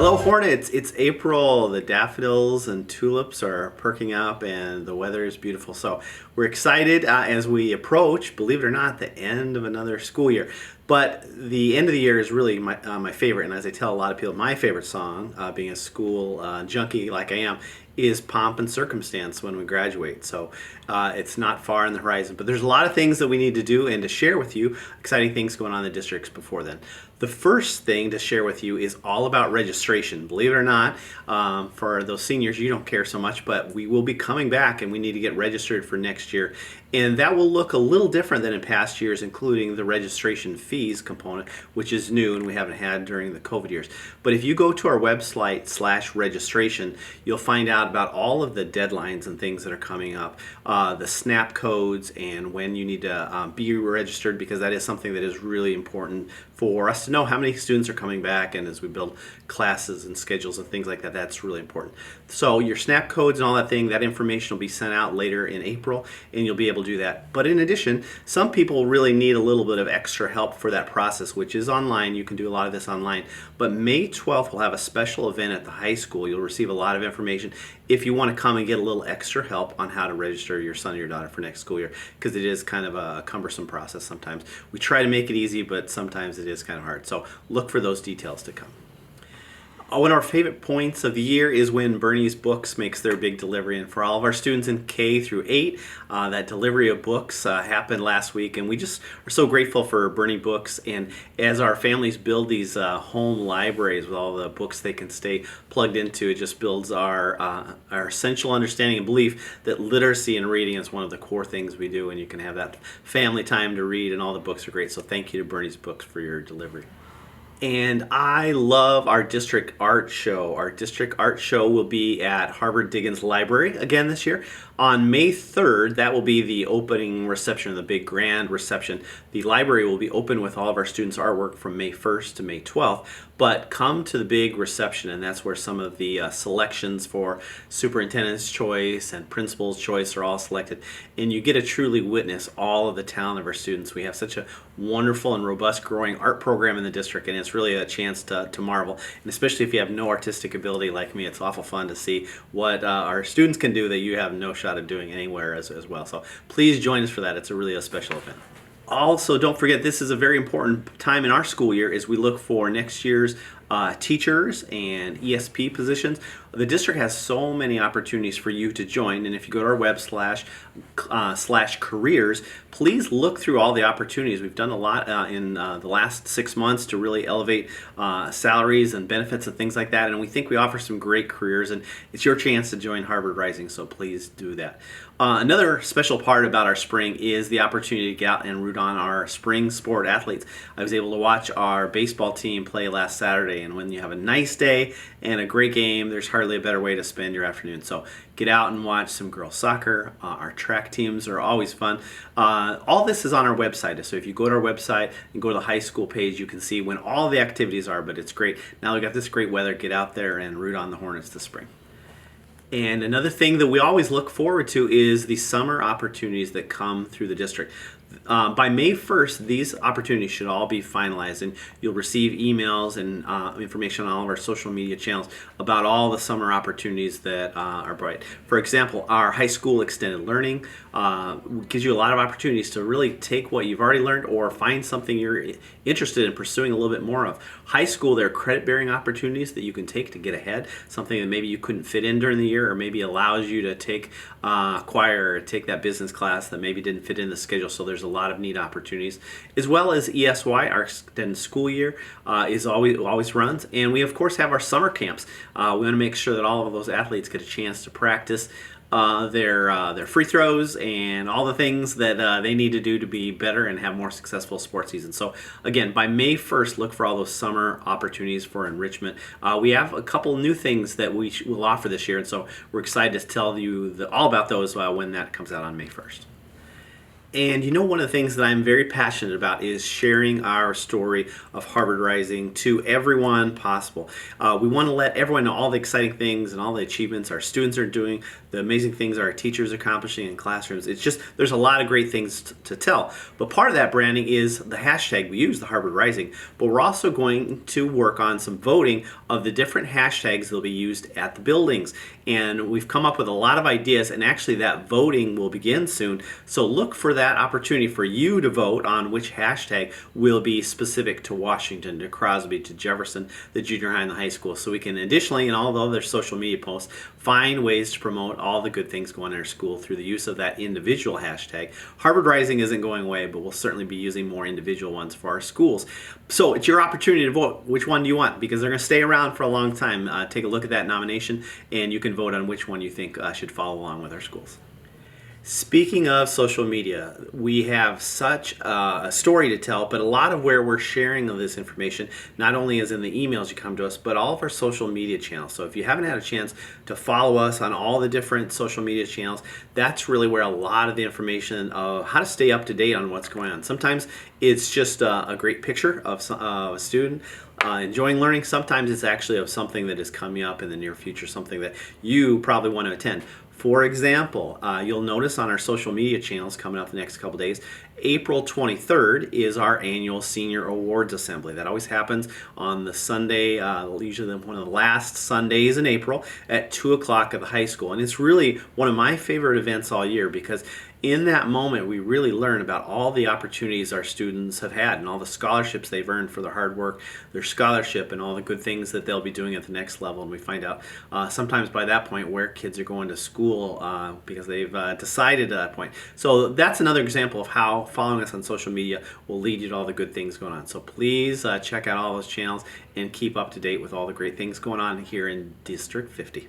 Hello, Hornets. It's April. The daffodils and tulips are perking up, and the weather is beautiful. So we're excited as we approach, believe it or not, the end of another school year. But the end of the year is really my favorite. And as I tell a lot of people, my favorite song, being a school junkie like I am, is Pomp and Circumstance when we graduate. So it's not far on the horizon. But there's a lot of things that we need to do and to share with you, exciting things going on in the districts before then. The first thing to share with you is all about registration. Believe it or not, for those seniors, you don't care so much, but we will be coming back and we need to get registered for next year. And that will look a little different than in past years, including the registration fees component, which is new and we haven't had during the COVID years. But if you go to our website /registration, you'll find out about all of the deadlines and things that are coming up, the SNAP codes and when you need to be registered, because that is something that is really important for us to know how many students are coming back, and as we build classes and schedules and things like that, that's really important. So your SNAP codes and all that thing, that information will be sent out later in April, and you'll be able to do that. But in addition, some people really need a little bit of extra help for that process, which is online. You can do a lot of this online. But May 12th, we'll have a special event at the high school. You'll receive a lot of information if you want to come and get a little extra help on how to register your son or your daughter for next school year, because it is kind of a cumbersome process sometimes. We try to make it easy, but sometimes it is kind of hard. So look for those details to come. One of our favorite points of the year is when Bernie's Books makes their big delivery. And for all of our students in K through 8, that delivery of books happened last week. And we just are so grateful for Bernie Books. And as our families build these home libraries with all the books they can stay plugged into, it just builds our essential understanding and belief that literacy and reading is one of the core things we do. And you can have that family time to read, and all the books are great. So thank you to Bernie's Books for your delivery. And I love our district art show. Our district art show will be at Harvard Diggins Library again this year. On May 3rd, that will be the opening reception, the big grand reception. The library will be open with all of our students' artwork from May 1st to May 12th. But come to the big reception, and that's where some of the selections for superintendent's choice and principal's choice are all selected. And you get to truly witness all of the talent of our students. We have such a wonderful and robust growing art program in the district, and it's really a chance to marvel. And especially if you have no artistic ability like me, it's awful fun to see what our students can do that you have no shot of doing anywhere as well. So please join us for that. It's really a special event. Also, don't forget, this is a very important time in our school year as we look for next year's teachers and ESP positions. The district has so many opportunities for you to join, and if you go to our web /careers, please look through all the opportunities. We've done a lot in the last 6 months to really elevate salaries and benefits and things like that, and we think we offer some great careers, and it's your chance to join Harvard Rising, so please do that. Another special part about our spring is the opportunity to get out and root on our spring sport athletes. I was able to watch our baseball team play last Saturday, and when you have a nice day and a great game, there's hardly a better way to spend your afternoon. So get out and watch some girls soccer. Our track teams are always fun. All this is on our website, so if you go to our website and go to the high school page, you can see when all the activities are, but it's great. Now we've got this great weather. Get out there and root on the Hornets this spring. And another thing that we always look forward to is the summer opportunities that come through the district. By May 1st, these opportunities should all be finalized, and you'll receive emails and information on all of our social media channels about all the summer opportunities that are bright. For example, our high school extended learning gives you a lot of opportunities to really take what you've already learned or find something you're interested in pursuing a little bit more of. High school, there are credit-bearing opportunities that you can take to get ahead, something that maybe you couldn't fit in during the year, or maybe allows you to take choir or take that business class that maybe didn't fit in the schedule. So there's a lot of neat opportunities, as well as ESY, our extended school year, is always runs, and we of course have our summer camps. We want to make sure that all of those athletes get a chance to practice their free throws and all the things that they need to do to be better and have more successful sports seasons. So again, by May 1st, look for all those summer opportunities for enrichment. We have a couple new things that we will offer this year, and so we're excited to tell you all about those when that comes out on May 1st. And you know, one of the things that I'm very passionate about is sharing our story of Harvard Rising to everyone possible. We want to let everyone know all the exciting things and all the achievements our students are doing, the amazing things our teachers are accomplishing in classrooms. It's just, there's a lot of great things to tell. But part of that branding is the hashtag we use, the Harvard Rising. But we're also going to work on some voting of the different hashtags that will be used at the buildings. And we've come up with a lot of ideas, and actually that voting will begin soon. So look for that opportunity for you to vote on which hashtag will be specific to Washington, to Crosby, to Jefferson, the junior high and the high school. So we can additionally, in all the other social media posts, find ways to promote all the good things going on in our school through the use of that individual hashtag. Harvard Rising isn't going away, but we'll certainly be using more individual ones for our schools. So it's your opportunity to vote. Which one do you want? Because they're going to stay around for a long time. Take a look at that nomination, and you can vote on which one you think should follow along with our schools. Speaking of social media, we have such a story to tell, but a lot of where we're sharing of this information not only is in the emails you come to us, but all of our social media channels. So if you haven't had a chance to follow us on all the different social media channels, that's really where a lot of the information of how to stay up to date on what's going on. Sometimes it's just a great picture of a student enjoying learning. Sometimes it's actually of something that is coming up in the near future, something that you probably want to attend. For example, you'll notice on our social media channels coming up the next couple days, April 23rd is our annual Senior Awards Assembly. That always happens on the Sunday, usually one of the last Sundays in April at 2 o'clock at the high school. And it's really one of my favorite events all year, because in that moment we really learn about all the opportunities our students have had and all the scholarships they've earned for their hard work, their scholarship, and all the good things that they'll be doing at the next level. And we find out sometimes by that point where kids are going to school because they've decided at that point. So that's another example of how following us on social media will lead you to all the good things going on. So please check out all those channels and keep up to date with all the great things going on here in District 50.